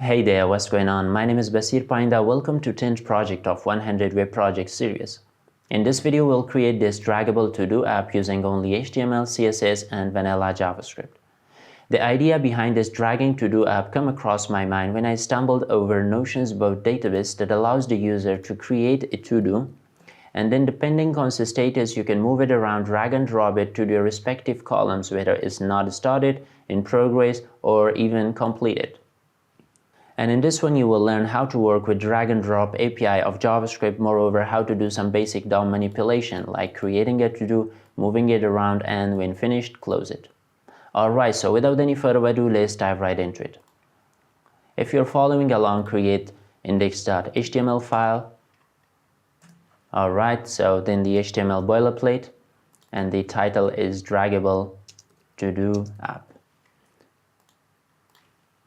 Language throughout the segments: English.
Hey there, what's going on? My name is Basir Payenda. Welcome to 10th project of 100 web project series. In this video, we'll create this draggable to-do app using only HTML, CSS, and vanilla JavaScript. The idea behind this dragging to-do app came across my mind when I stumbled over Notion's boat database that allows the user to create a to-do, and then depending on the status, you can move it around, drag and drop it to the respective columns, whether it's not started, in progress, or even completed. And in this one, you will learn how to work with drag and drop API of JavaScript, moreover, how to do some basic DOM manipulation, like creating a to-do, moving it around, and when finished, close it. Alright, so without any further ado, let's dive right into it. If you're following along, create index.html file. Alright, so then the HTML boilerplate, and the title is draggable to-do app.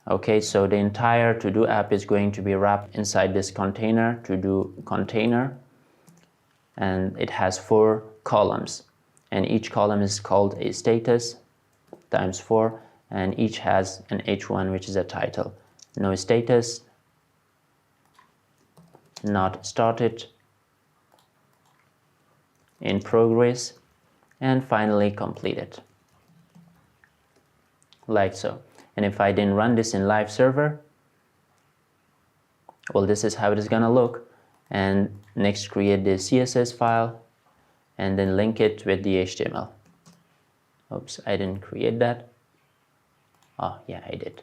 Okay, so the entire to-do app is going to be wrapped inside this container, to-do container, and it has 4 columns, and each column is called a status times 4, and each has an h1, which is a title. No status, not started, in progress, and finally completed, like so. And if I didn't run this in live server, well, this is how it is gonna look. And next, create the CSS file and then link it with the HTML. Oops, I didn't create that. Oh yeah, I did.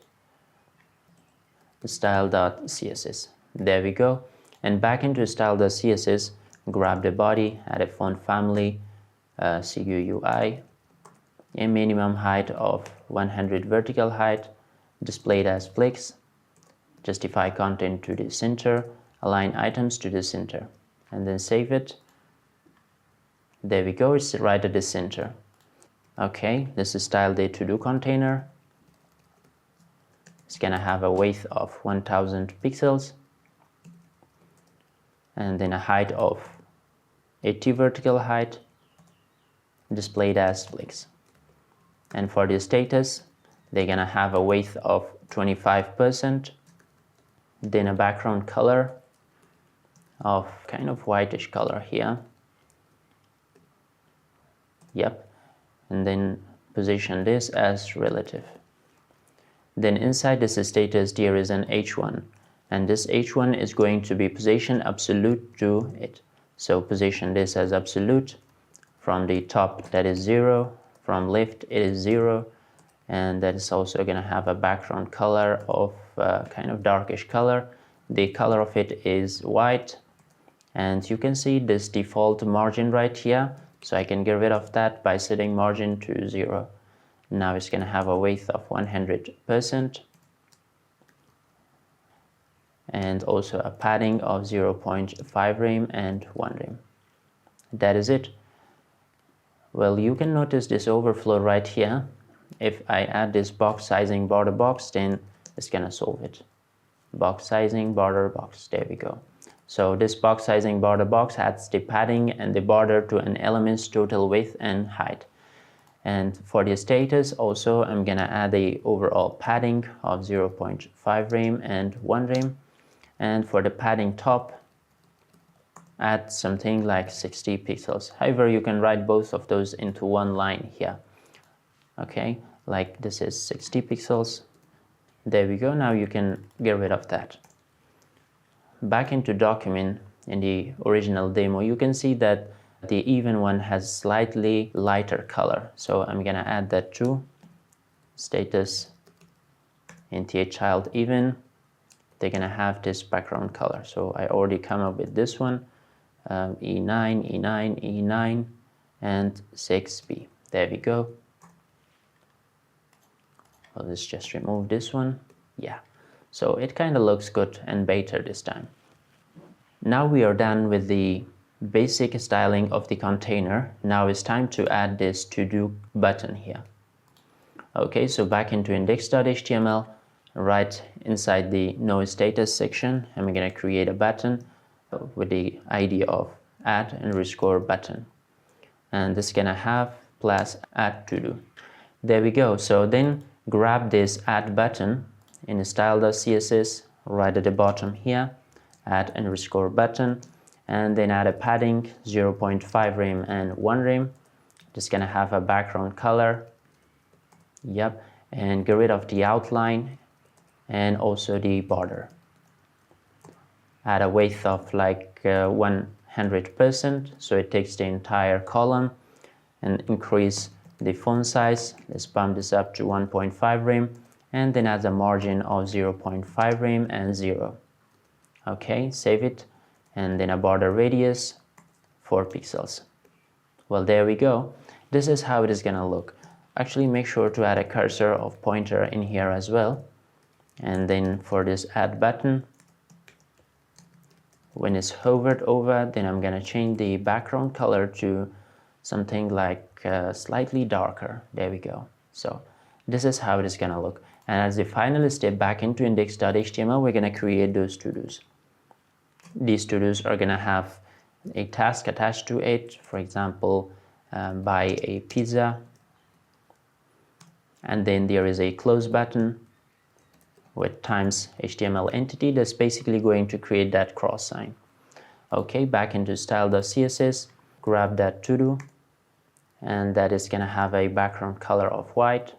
The style.css. There we go. And back into style.css, grab the body, add a font family, CUUI, a minimum height of 100 vertical height, displayed as flex, justify content to the center, align items to the center, and then save it. There we go, it's right at the center. Okay, this is style the to-do container. It's gonna have a width of 1000 pixels and then a height of 80 vertical height, displayed as flex. And for the status, they're gonna have a width of 25%, then a background color of kind of whitish color here. Yep, and then position this as relative. Then inside this status, there is an h1, and this h1 is going to be position absolute to it. So position this as absolute. From the top, that is 0. From left, it is 0, and that is also going to have a background color of kind of darkish color. The color of it is white, and you can see this default margin right here, so I can get rid of that by setting margin to 0. Now it's going to have a width of 100% and also a padding of 0.5 rem and 1 rem. That is it. Well, you can notice this overflow right here. If I add this box sizing border box, then it's gonna solve it. Box sizing border box, there we go. So this box sizing border box adds the padding and the border to an element's total width and height. And for the status also, I'm gonna add the overall padding of 0.5 rem and 1 rem. And for the padding top, add something like 60 pixels. However, you can write both of those into one line here. Okay, like this is 60 pixels. There we go. Now you can get rid of that. Back into document, in the original demo, you can see that the even one has slightly lighter color. So I'm gonna add that too. Status int child even. They're gonna have this background color. So I already come up with this one. E9, E9, E9, and 6B. There we go. Well, let's just remove this one. Yeah, so it kind of looks good and better this time. Now we are done with the basic styling of the container. Now it's time to add this to-do button here. Okay, so back into index.html, right inside the no status section, I'm gonna create a button with the ID of add_button, and this is gonna have plus add to do. There we go. So then grab this add button in style.css, right at the bottom here, add underscore button, and then add a padding 0.5 rem and 1 rem. Just gonna have a background color, yep, and get rid of the outline and also the border. Add a width of like 100%, so it takes the entire column, and increase the font size. Let's bump this up to 1.5 rem, and then add a margin of 0.5 rem and 0. Okay, save it, and then a border radius 4 pixels. Well, there we go. This is how it is gonna look. Actually, make sure to add a cursor of pointer in here as well. And then for this add button, when it's hovered over, then I'm gonna change the background color to something like slightly darker. There we go. So this is how it is gonna look. And as the final step, back into index.html, we're gonna create those to-dos. These to-dos are gonna have a task attached to it. For example, buy a pizza, and then there is a close button with times HTML entity that's basically going to create that cross sign. Okay, back into style.css, grab that to-do, and that is gonna have a background color of white.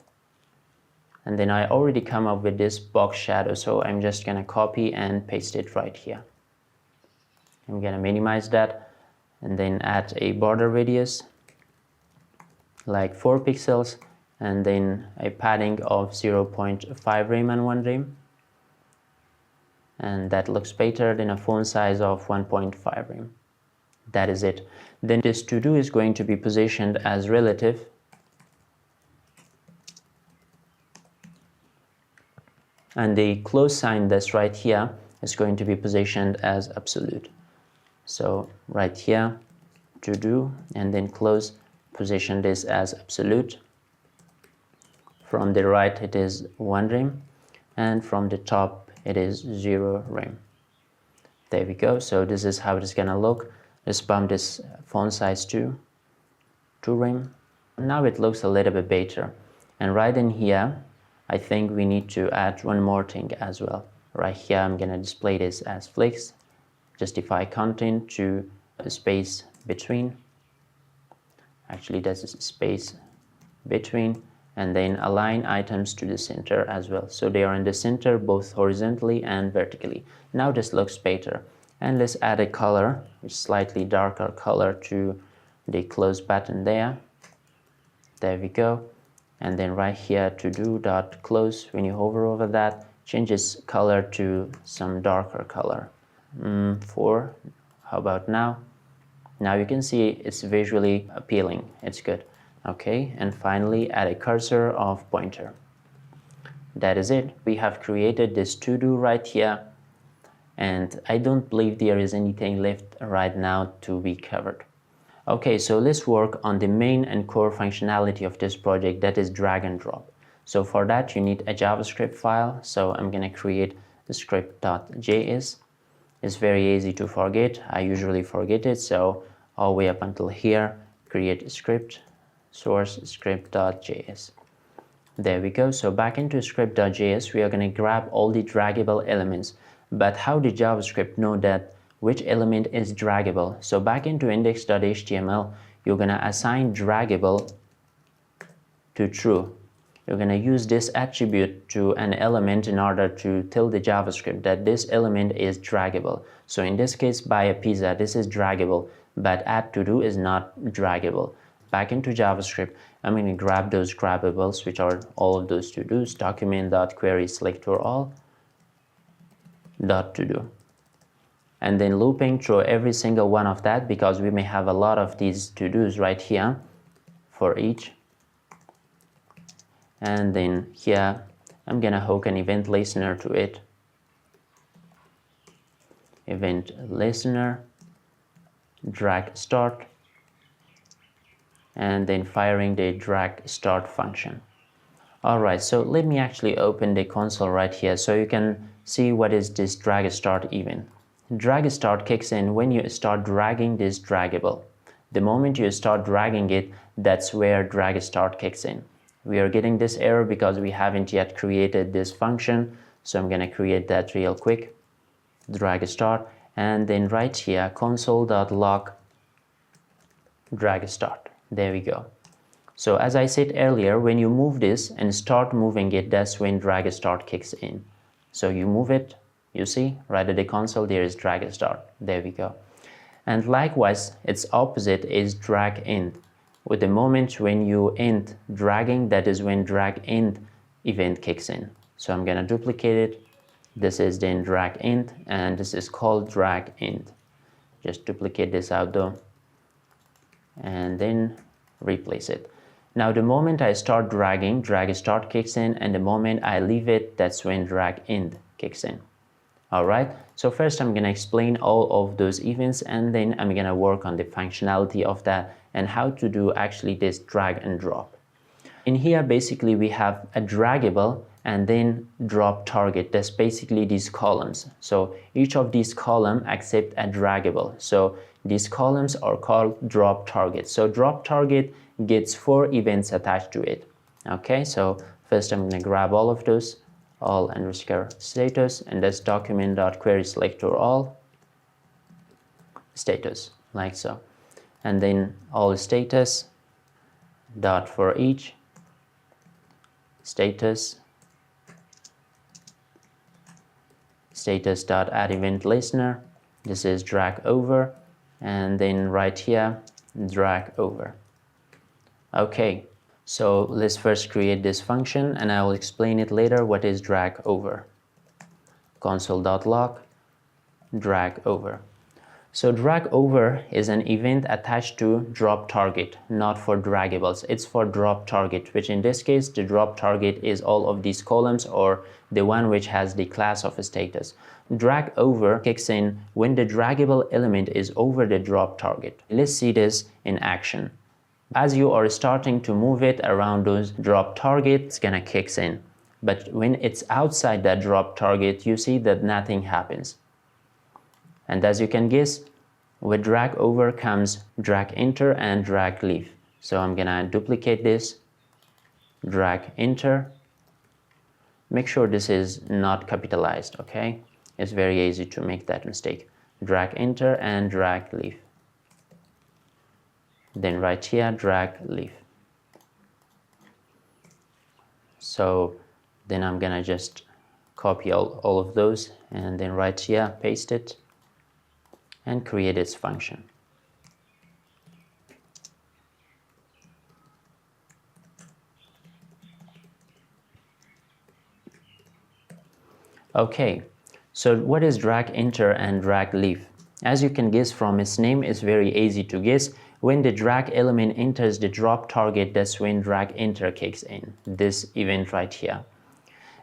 And then I already come up with this box shadow, so I'm just gonna copy and paste it right here. I'm gonna minimize that and then add a border radius like 4 pixels, and then a padding of 0.5 rem and 1 rem, and that looks better than a font size of 1.5 rem. That is it. Then this to-do is going to be positioned as relative, and the close sign that's right here is going to be positioned as absolute. So right here, to-do, and then close, position this as absolute. From the right it is 1 rem, and from the top it is 0 rem. There we go. So this is how it is gonna look. Let's bump this font size to 2 rem. Now it looks a little bit better. And right in here, I think we need to add one more thing as well. Right here, I'm gonna display this as flex, justify content to a space between. Actually, that's a space between, and then align items to the center as well. So they are in the center both horizontally and vertically. Now this looks better. And let's add a color, a slightly darker color to the close button there. There we go. And then right here, to do dot close, when you hover over that, change its color to some darker color. 4, how about now? Now you can see it's visually appealing, it's good. Okay, and finally add a cursor of pointer. That is it. We have created this to-do right here, and I don't believe there is anything left right now to be covered. Okay, so let's work on the main and core functionality of this project, that is drag and drop. So for that you need a JavaScript file, so I'm gonna create the script.js. It's very easy to forget. I usually forget it, so all the way up until here, create a script, source script.js. There we go. So back into script.js, we are going to grab all the draggable elements. But how did JavaScript know that which element is draggable? So back into index.html, you're going to assign draggable to true. You're going to use this attribute to an element in order to tell the JavaScript that this element is draggable. So in this case, buy a pizza, this is draggable, but add to do is not draggable. Back into JavaScript, I'm going to grab those grabbables, which are all of those to-dos, document.query selector all .to-do. And then looping through every single one of that, because we may have a lot of these to-dos right here for each. And then here, I'm going to hook an event listener to it. Event listener, drag start, and then firing the drag start function. Alright, so let me actually open the console right here so you can see what is this drag start event. Drag start kicks in when you start dragging this draggable. The moment you start dragging it, that's where drag start kicks in. We are getting this error because we haven't yet created this function, So I'm gonna create that real quick. Drag start, and then right here console.log drag start. There we go. So as I said earlier, when you move this and start moving it, that's when drag start kicks in. So you move it, you see right at the console there is drag start. There we go. And likewise its opposite is drag end. With the moment when you end dragging, that is when drag end event kicks in. So I'm gonna duplicate it. This is then drag end, and this is called drag end. Just duplicate this out though, and then replace it. Now the moment I start dragging, drag start kicks in, and the moment I leave it, that's when drag end kicks in. Alright, so first I'm gonna explain all of those events, and then I'm gonna work on the functionality of that and how to do actually this drag and drop. In here basically we have a draggable and then drop target. That's basically these columns. So each of these columns accept a draggable. So these columns are called drop target. So drop target gets 4 events attached to it. Okay, so first I'm going to grab all of those, all underscore status, and that's document.query selector all status, like so. And then all status dot for each status dot add event listener. This is drag over, and then right here drag over. Okay, so let's first create this function, and I will explain it later what is drag over. Console.log drag over. So drag over is an event attached to drop target, not for draggables. It's for drop target, which in this case the drop target is all of these columns, or the one which has the class of status. Drag over kicks in when the draggable element is over the drop target. Let's see this in action. As you are starting to move it around those drop target, it's gonna kicks in. But when it's outside that drop target, you see that nothing happens. And as you can guess, with drag over comes drag enter and drag leave. So I'm gonna duplicate this, drag enter. Make sure this is not capitalized, okay? It's very easy to make that mistake. Drag enter and drag leave. Then right here, drag leave. So then I'm gonna just copy all of those, and then right here, paste it, and create its function. Okay, so what is drag enter and drag leave? As you can guess from its name, it's very easy to guess. When the drag element enters the drop target, that's when drag enter kicks in, this event right here.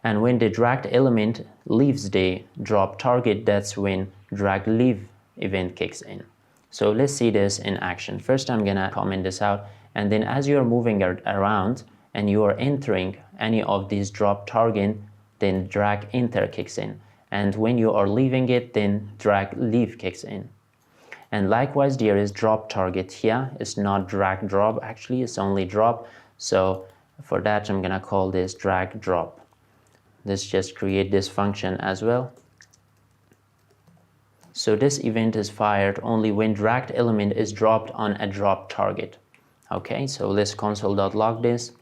And when the dragged element leaves the drop target, that's when drag leave event kicks in. So let's see this in action. First I'm gonna comment this out, and then as you are moving around and you are entering any of these drop target, then drag enter kicks in, and when you are leaving it, then drag leave kicks in. And likewise there is drop target here. It's not drag drop, actually it's only drop. So for that I'm gonna call this drag drop. Let's just create this function as well. So this event is fired only when dragged element is dropped on a drop target. Okay, so let's console.log this.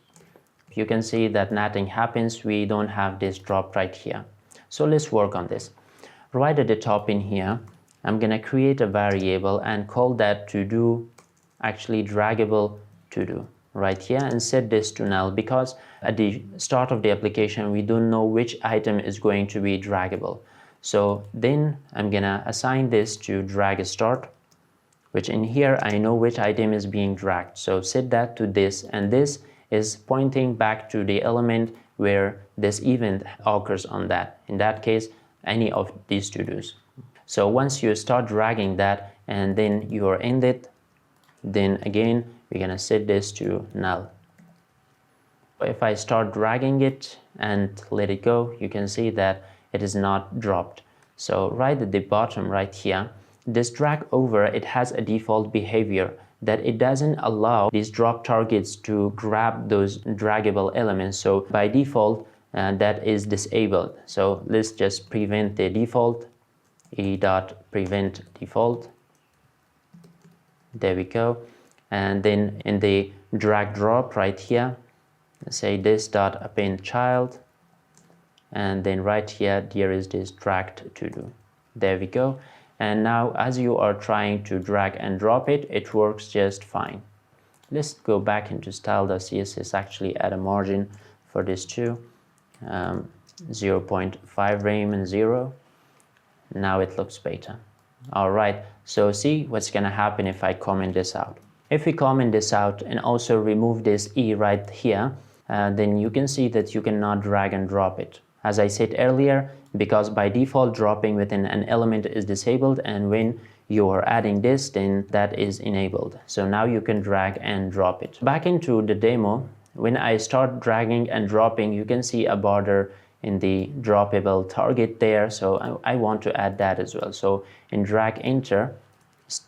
You can see that nothing happens. We don't have this drop right here. So let's work on this. Right at the top in here, I'm gonna create a variable and call that to do, actually draggable to do right here, and set this to null, because at the start of the application we don't know which item is going to be draggable. So then I'm gonna assign this to drag start, which in here I know which item is being dragged. So set that to this, and this is pointing back to the element where this event occurs on that. In that case, any of these to-dos. So once you start dragging that and then you are ended, then again we're gonna set this to null. If I start dragging it and let it go, you can see that it is not dropped. So right at the bottom right here, this drag over, it has a default behavior that it doesn't allow these drop targets to grab those draggable elements. So by default, that is disabled. So let's just prevent the default, e.prevent default. There we go. And then in the drag drop right here, say this dot append child, and then right here there is this dragged to do. There we go. And now as you are trying to drag and drop it, it works just fine. Let's go back into style.css, actually add a margin for this too, 0.5 rem and 0. Now it looks better. All right, so see what's gonna happen if I comment this out. If we comment this out and also remove this E right here, then you can see that you cannot drag and drop it. As I said earlier, because by default dropping within an element is disabled, and when you are adding this, then that is enabled. So now you can drag and drop it. Back into the demo, when I start dragging and dropping, you can see a border in the droppable target there. So I want to add that as well. So in drag enter,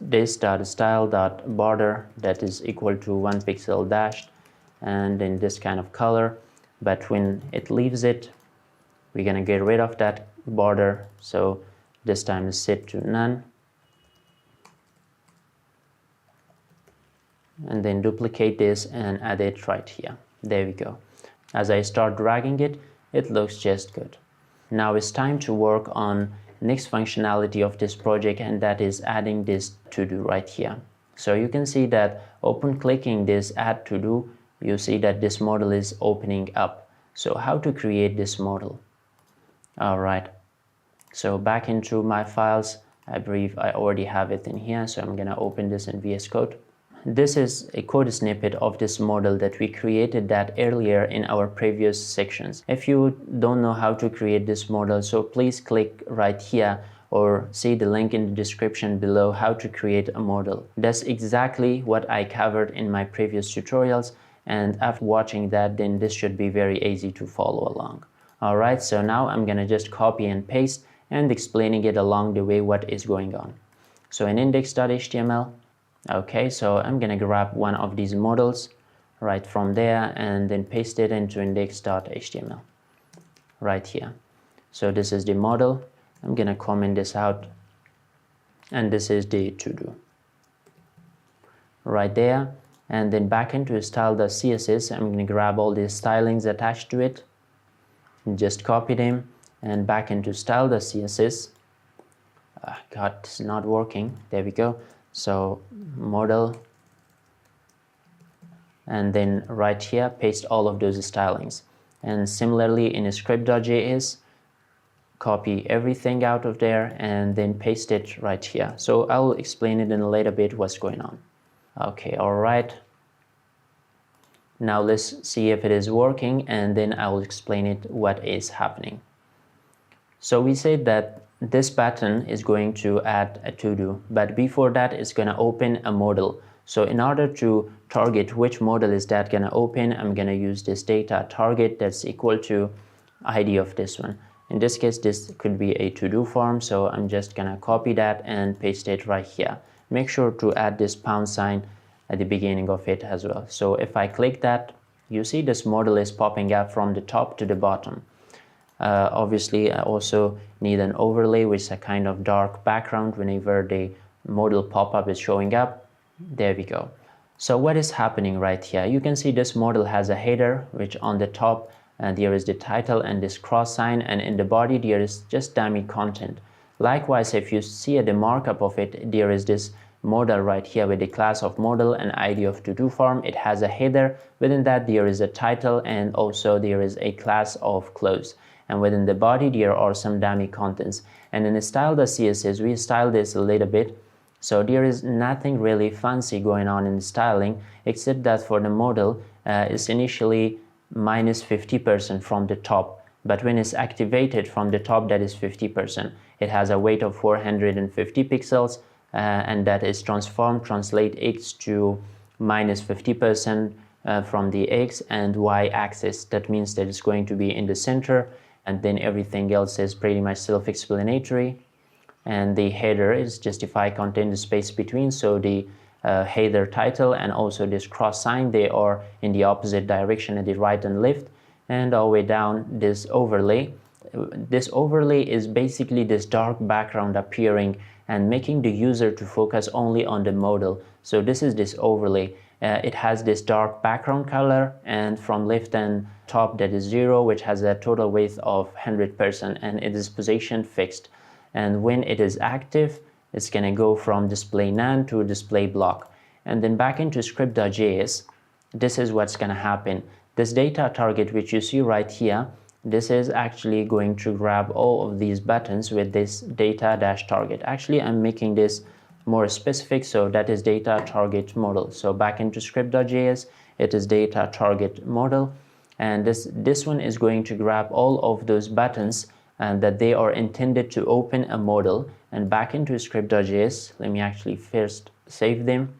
this.style.border that is equal to 1 pixel dashed, and in this kind of color. But when it leaves it, we're gonna get rid of that border. So this time is set to none. And then duplicate this and add it right here. There we go. As I start dragging it, it looks just good. Now it's time to work on next functionality of this project, and that is adding this to do right here. So you can see that open clicking this add to do, you see that this model is opening up. So how to create this model? All right, so back into my files, I believe I already have it in here, so I'm gonna open this in VS Code. This is a code snippet of this model that we created that earlier in our previous sections. If you don't know how to create this model, so please click right here or see the link in the description below how to create a model. That's exactly what I covered in my previous tutorials, and after watching that, then this should be very easy to follow along. All right, so now I'm gonna just copy and paste and explaining it along the way what is going on. So in index.html, okay, so I'm gonna grab one of these models right from there and then paste it into index.html right here. So this is the model. I'm gonna comment this out, and this is the to do right there. And then back into style.css, I'm gonna grab all these stylings attached to it and just copy them, and back into style.css. God, this is not working. There we go. So model, and then right here paste all of those stylings. And similarly in script.js, copy everything out of there and then paste it right here. So I'll explain it in a little bit what's going on. Okay, all right. Now let's see if it is working, and then I will explain it what is happening. So we said that this button is going to add a to-do, but before that it's going to open a modal. So in order to target which modal is that going to open, I'm going to use this data target that's equal to ID of this one. In this case, this could be a to-do form, so I'm just going to copy that and paste it right here. Make sure to add this pound sign at the beginning of it as well. So if I click that, you see this modal is popping up from the top to the bottom. Obviously, I also need an overlay with a kind of dark background whenever the modal pop-up is showing up. There we go. So what is happening right here? You can see this modal has a header, which on the top there is the title and this cross sign, and in the body there is just dummy content. Likewise, if you see the markup of it, there is this modal right here with the class of modal and ID of to-do form. It has a header. Within that there is a title, and also there is a class of clothes. And within the body there are some dummy contents. And in the style.css, we style this a little bit. So there is nothing really fancy going on in the styling, except that for the modal, it's initially minus 50% from the top. But when it's activated from the top, that is 50%. It has a weight of 450 pixels, and that is translate x to minus 50% from the x and y axis. That means that it's going to be in the center, and then everything else is pretty much self-explanatory. And the header is justify contain the space between, so the header title and also this cross sign, they are in the opposite direction at the right and left. and all the way down this overlay. This overlay is basically this dark background appearing and making the user to focus only on the modal. So this is this overlay. It has this dark background color, and from left and top that is 0, which has a total width of 100%, and it is position fixed. And when it is active, it's going to go from display none to display block. And then back into script.js, this is what's going to happen. This data target which you see right here, this is actually going to grab all of these buttons with this data-target. Actually, I'm making this more specific, so that is data target modal. So back into script.js, it is data target modal, and this one is going to grab all of those buttons and that they are intended to open a modal. And back into script.js, let me actually first save them.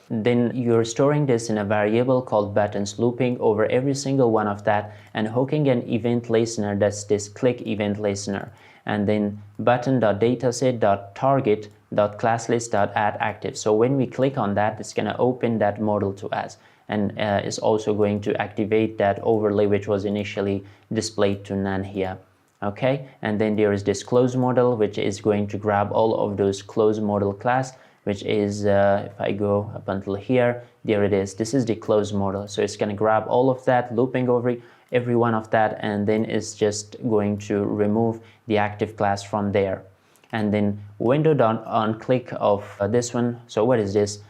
Then you're storing this in a variable called buttons, looping over every single one of that and hooking an event listener, that's this click event listener, and then button.dataset.target.classlist.addActive. So when we click on that, it's going to open that modal to us, and it's also going to activate that overlay which was initially displayed to none here. Okay, and then there is this close modal which is going to grab all of those close modal class, which is, if I go up until here, there it is. This is the close modal. So it's going to grab all of that, looping over every one of that, and then it's just going to remove the active class from there. And then windowed on click of this one. So what is this?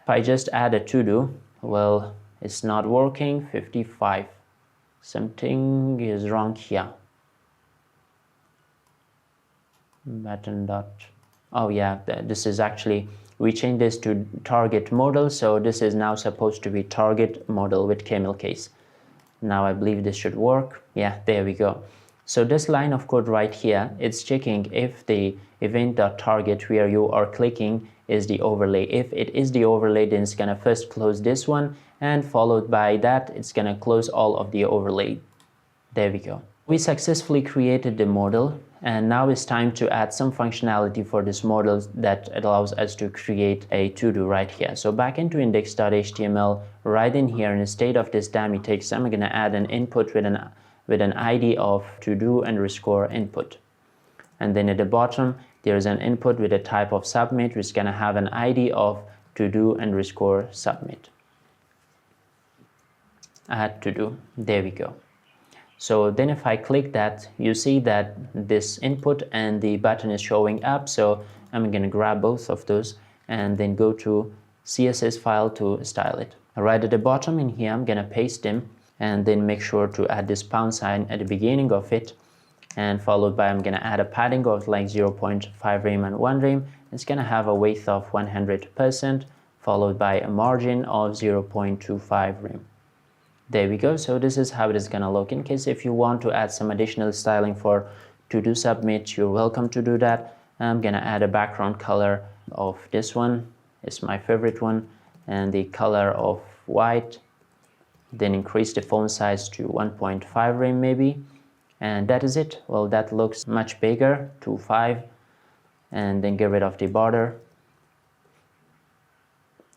If I just add a to-do, well, it's not working. 55. Something is wrong here. Button dot. Oh yeah, this is actually, we changed this to target modal, so this is now supposed to be target modal with camel case. Now I believe this should work. Yeah, there we go. So this line of code right here, it's checking if the event.target where you are clicking is the overlay. If it is the overlay, then it's gonna first close this one, and followed by that, it's gonna close all of the overlay. There we go. We successfully created the modal, and now it's time to add some functionality for this modal that allows us to create a to-do right here. So back into index.html, right in here, instead of this dummy text, I'm going to add an input with an ID of to-do underscore input. And then at the bottom, there's an input with a type of submit, which is going to have an ID of to-do underscore submit. Add to-do. There we go. So then if I click that, you see that this input and the button is showing up. So I'm going to grab both of those and then go to CSS file to style it. Right at the bottom in here, I'm going to paste them and then make sure to add this pound sign at the beginning of it. And followed by, I'm going to add a padding of like 0.5 rem and 1 rem. It's going to have a width of 100%, followed by a margin of 0.25 rem. There we go. So this is how it is going to look. In case if you want to add some additional styling for to-do submit, you're welcome to do that. I'm going to add a background color of this one. It's my favorite one. And the color of white. Then increase the font size to 1.5 rem maybe. And that is it. Well, that looks much bigger, to 5. And then get rid of the border.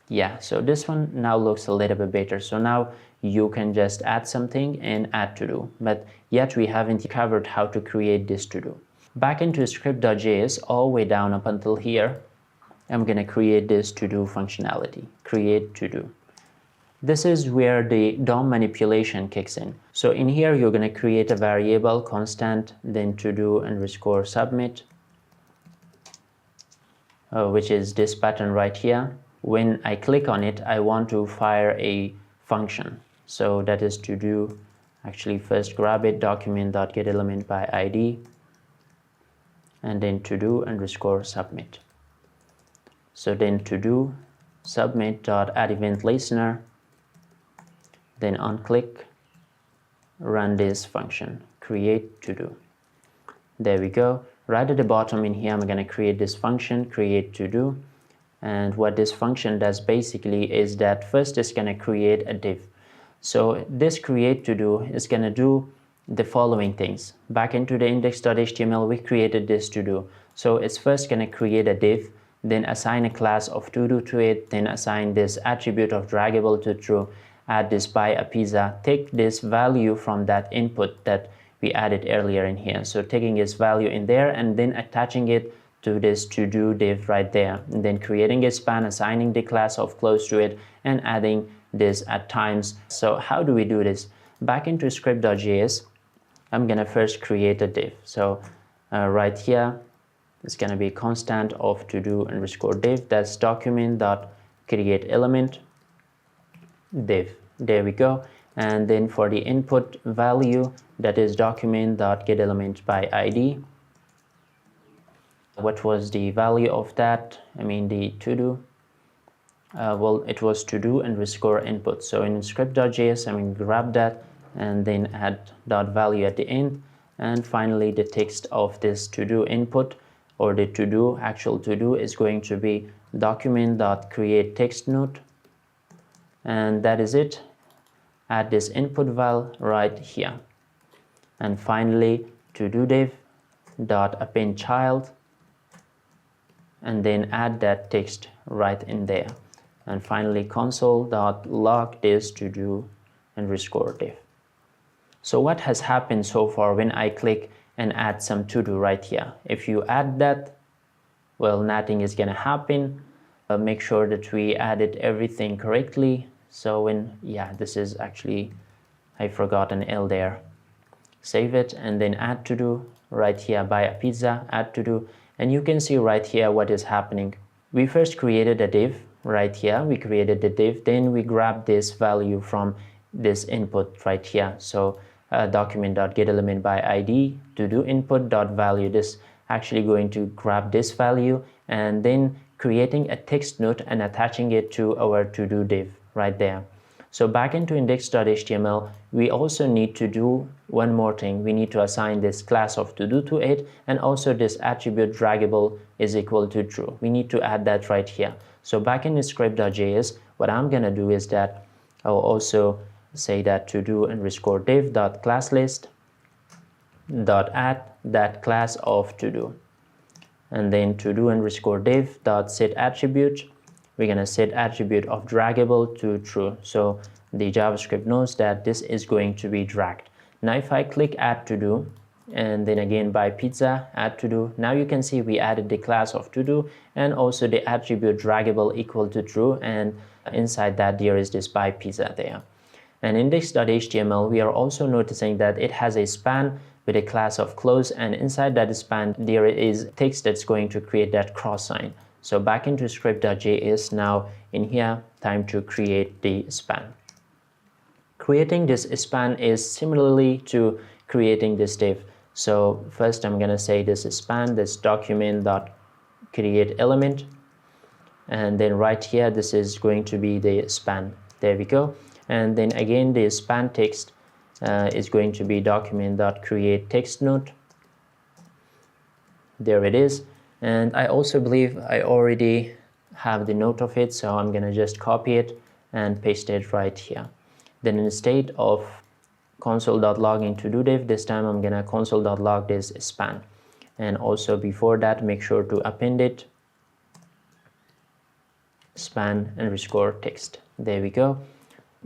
Yeah, so this one now looks a little bit better. So now you can just add something and add to do, but yet we haven't covered how to create this to do. Back into script.js, all the way down up until here, I'm going to create this to do functionality, create to do. This is where the DOM manipulation kicks in. So in here, you're going to create a variable constant, then to do underscore submit, which is this button right here. When I click on it, I want to fire a function. So that is to do, actually first grab it, document.getElement by ID, and then to do underscore submit. So then to do submit.addEventListener, then on click, run this function, create to do. There we go. Right at the bottom in here, I'm going to create this function, create to do. And what this function does basically is that first it's going to create a div. So this create to do is going to do the following things. Back into the index.html, we created this to do. So it's first going to create a div, then assign a class of to do to it, then assign this attribute of draggable to true, add this buy a pizza, take this value from that input that we added earlier in here. So taking its value in there and then attaching it to this to-do div right there, and then creating a span, assigning the class of close to it, and adding this at times. So how do we do this? Back into script.js, I'm gonna first create a div. So right here, it's gonna be constant of to-do underscore div. That's document.create element div. There we go. And then for the input value, that is document.get element by ID. What was the value of that? I mean the to-do. Well, it was to-do underscore input. So in script.js, I'm going to grab that and then add dot value at the end. And finally, the text of this to-do input, or the to-do, actual to-do, is going to be document.create text note. And that is it. Add this input val right here. And finally, to-do div dot append child, and then add that text right in there. And finally, console.log this to-do underscore div. So what has happened so far when I click and add some to-do right here? If you add that, well, nothing is gonna happen. Make sure that we added everything correctly. So when, yeah, this is actually, I forgot an L there. Save it and then add to-do right here, buy a pizza, add to-do. And you can see right here what is happening. We first created a div right here. We created the div, then we grabbed this value from this input right here. So document.getElement by ID, to do input.value. This actually going to grab this value and then creating a text note and attaching it to our to-do div right there. So back into index.html, we also need to do one more thing. We need to assign this class of to-do to it, and also this attribute draggable is equal to true. We need to add that right here. So back in script.js, what I'm gonna do is that I'll also say that to-do underscore div dot class list dot add that class of to-do, and then to-do underscore div dot set attribute. We're gonna set attribute of draggable to true. So the JavaScript knows that this is going to be dragged. Now if I click add to do, and then again buy pizza, add to do, now you can see we added the class of to do and also the attribute draggable equal to true, and inside that there is this buy pizza there. And index.html, we are also noticing that it has a span with a class of close, and inside that span there is text that's going to create that cross sign. So back into script.js, now in here, time to create the span. Creating this span is similarly to creating this div. So first I'm gonna say this span, this document.create element, and then right here, this is going to be the span. There we go. And then again, the span text is going to be document.create text note. There it is. And I also believe I already have the note of it, so I'm gonna just copy it and paste it right here. Then instead of console.log into to-do div, this time I'm gonna console.log this span. And also before that, make sure to append it, span underscore text. There we go.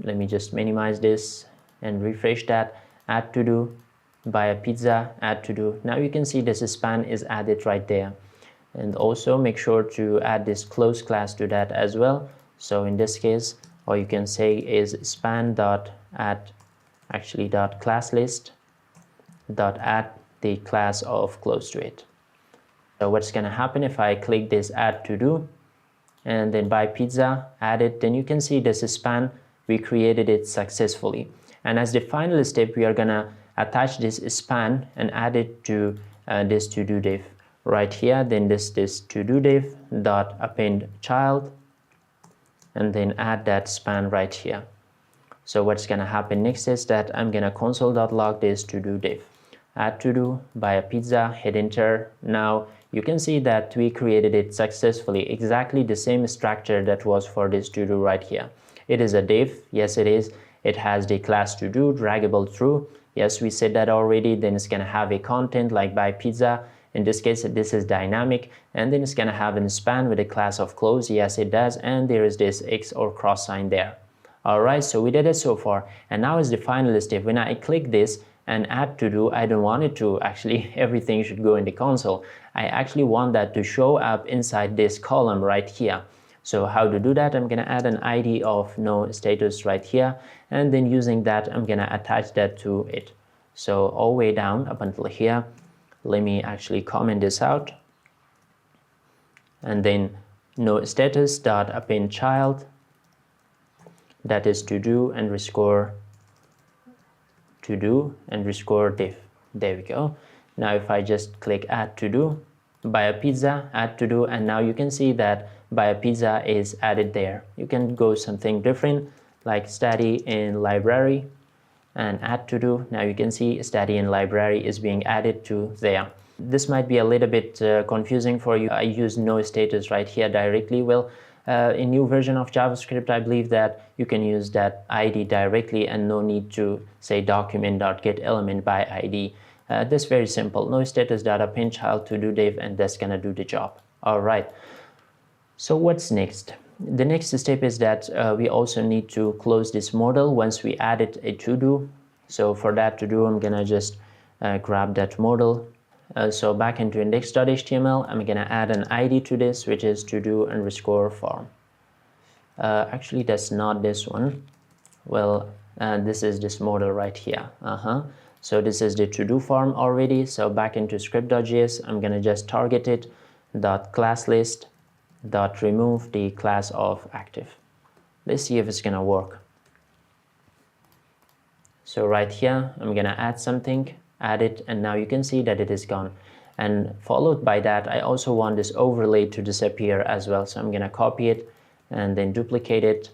Let me just minimize this and refresh that. Add to do, buy a pizza, add to do. Now you can see this span is added right there. And also make sure to add this close class to that as well. So in this case, all you can say is span dot add, actually dot class list dot add the class of close to it. So what's gonna happen if I click this add to do and then buy pizza, add it, then you can see this span, we created it successfully. And as the final step, we are gonna attach this span and add it to this to do div right here. Then this to do div dot append child, and then add that span right here. So what's gonna happen next is that I'm gonna console.log this to do div, add to do, buy a pizza, hit enter. Now you can see that we created it successfully, exactly the same structure that was for this to do right here. It is a div, yes it is. It has the class to do, draggable true, yes we said that already. Then it's gonna have a content like buy pizza. In this case, this is dynamic, and then it's gonna have a span with a class of close, yes it does, and there is this X or cross sign there. Alright, so we did it so far, and now is the final step. When I click this and add to do, I don't want it to actually everything should go in the console. I actually want that to show up inside this column right here. So how to do that? I'm gonna add an ID of no status right here, and then using that I'm gonna attach that to it. So all the way down up until here. Let me actually comment this out, and then no status dot append child, that is to do underscore div. There we go. Now if I just click add to do, buy a pizza, add to do, and now you can see that buy a pizza is added there. You can go something different like study in library and add to do. Now you can see study in library is being added to there. This might be a little bit confusing for you. I use no status right here directly. Well, in new version of JavaScript, I believe that you can use that ID directly and no need to say document.getElement by ID. That's very simple. No status dot append child to do div, and that's gonna do the job. All right. So what's next? The next step is that we also need to close this modal once we added a to-do. So for that to do, I'm gonna just grab that modal. So back into index.html, I'm gonna add an ID to this, which is to-do underscore form. Actually, that's not this one. Well, this is this modal right here. So this is the to-do form already. So back into script.js, I'm gonna just target it dot class list dot remove the class of active. Let's see if it's gonna work. So right here, I'm gonna add something, add it, and now you can see that it is gone. And followed by that, I also want this overlay to disappear as well. So I'm gonna copy it and then duplicate it,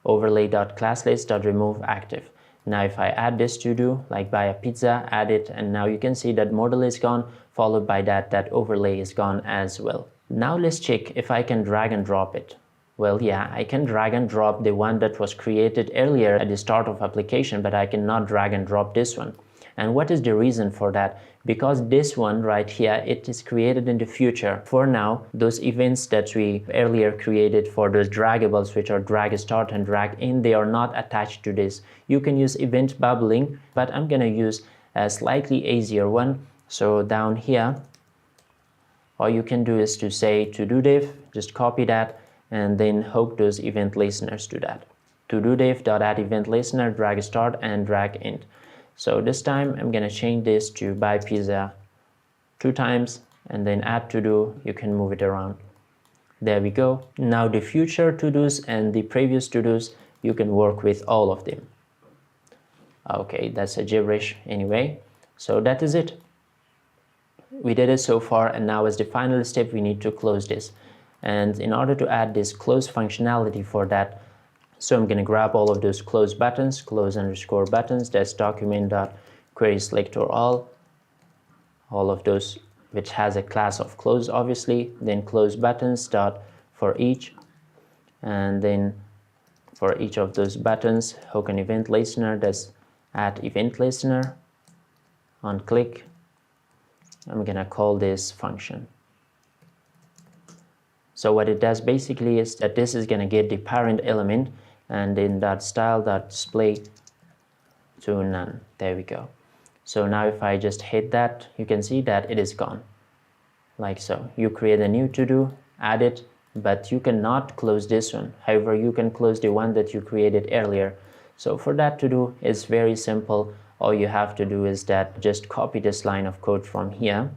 overlay.classlist.remove active. Now if I add this to do, like buy a pizza, add it, and now you can see that modal is gone, followed by that overlay is gone as well. Now let's check if I can drag and drop it. Well, yeah, I can drag and drop the one that was created earlier at the start of application, but I cannot drag and drop this one. And what is the reason for that? Because this one right here, it is created in the future. For now, those events that we earlier created for those draggables, which are drag start and drag in, they are not attached to this. You can use event bubbling, but I'm gonna use a slightly easier one. So down here, all you can do is to say to do div, just copy that, and then hook those event listeners to that. To do div.add event listener, drag start and drag end. So this time I'm gonna change this to buy pizza 2 times, and then add to do, you can move it around. There we go. Now the future to-dos and the previous to-dos, you can work with all of them. Okay, that's a gibberish anyway. So that is it. We did it so far, and now as the final step, we need to close this. And in order to add this close functionality for that, so I'm going to grab all of those close buttons, close underscore buttons, that's document.query selector all of those which has a class of close obviously, then close buttons dot for each, and then for each of those buttons, hook an event listener, that's add event listener. On click, I'm going to call this function. So what it does basically is that this is going to get the parent element, and then that style.display to none. There we go. So now if I just hit that, you can see that it is gone. Like so. You create a new to-do, add it, but you cannot close this one. However, you can close the one that you created earlier. So for that to do, it's very simple. All you have to do is that just copy this line of code from here,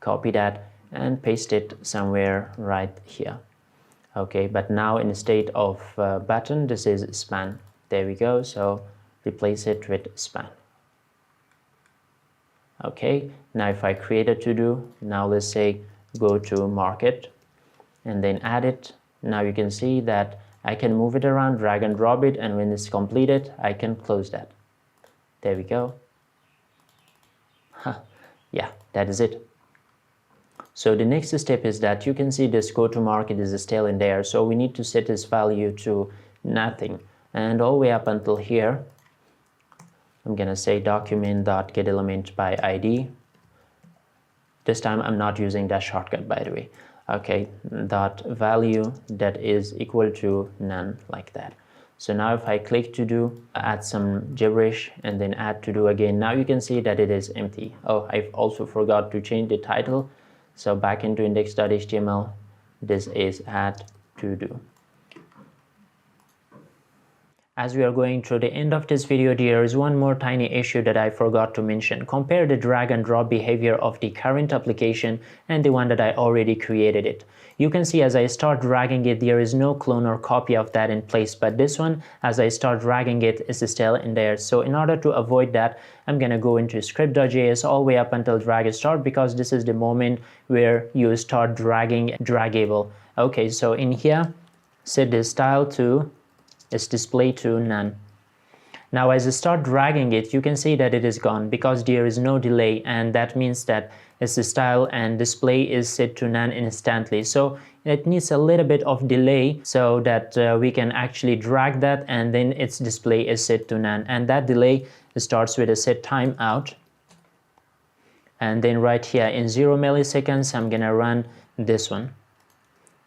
copy that, and paste it somewhere right here. Okay, but now instead of button, this is span. There we go. So replace it with span. Okay, now if I create a to-do, now let's say go to market and then add it. Now you can see that I can move it around, drag and drop it, and when it's completed, I can close that. There we go. Yeah, that is it. So the next step is that you can see this go to market is still in there. So we need to set this value to nothing. And all the way up until here, I'm gonna say document.getElement by ID. This time I'm not using that shortcut, by the way. Okay, dot value that is equal to none, like that. So now if I click to do, add some gibberish and then add to do again, now you can see that it is empty. Oh, I've also forgot to change the title. So back into index.html, this is add to do. As we are going through the end of this video, there is one more tiny issue that I forgot to mention. Compare the drag and drop behavior of the current application and the one that I already created it. You can see as I start dragging it, there is no clone or copy of that in place, but this one, as I start dragging it, is still in there. So in order to avoid that, I'm gonna go into script.js all the way up until drag start, because this is the moment where you start dragging draggable. Okay, so in here, set the style to is display to none. Now as I start dragging it, you can see that it is gone because there is no delay, and that means that its style and display is set to none instantly. So it needs a little bit of delay so that we can actually drag that and then its display is set to none. And that delay starts with a set timeout. And then right here in 0 milliseconds, I'm gonna run this one.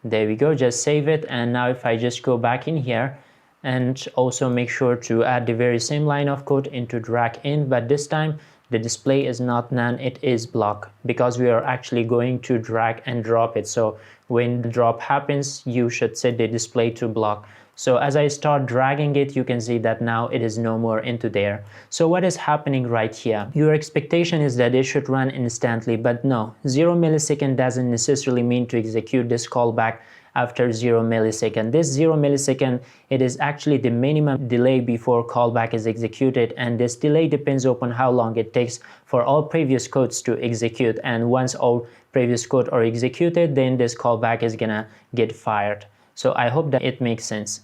There we go, just save it. And now if I just go back in here, and also make sure to add the very same line of code into drag in, but this time the display is not none, it is block, because we are actually going to drag and drop it. So when the drop happens, you should set the display to block. So as I start dragging it, you can see that now it is no more into there. So what is happening right here? Your expectation is that it should run instantly, but no, 0 millisecond doesn't necessarily mean to execute this callback after 0 millisecond. This 0 millisecond, it is actually the minimum delay before callback is executed, and this delay depends upon how long it takes for all previous codes to execute. And once all previous code are executed, then this callback is gonna get fired. So I hope that it makes sense.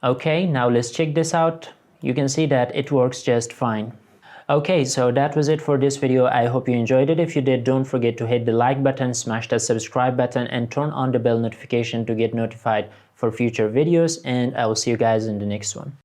Okay, now let's check this out. You can see that it works just fine. Okay, so that was it for this video. I hope you enjoyed it. If you did, don't forget to hit the like button, smash the subscribe button, and turn on the bell notification to get notified for future videos. And I will see you guys in the next one.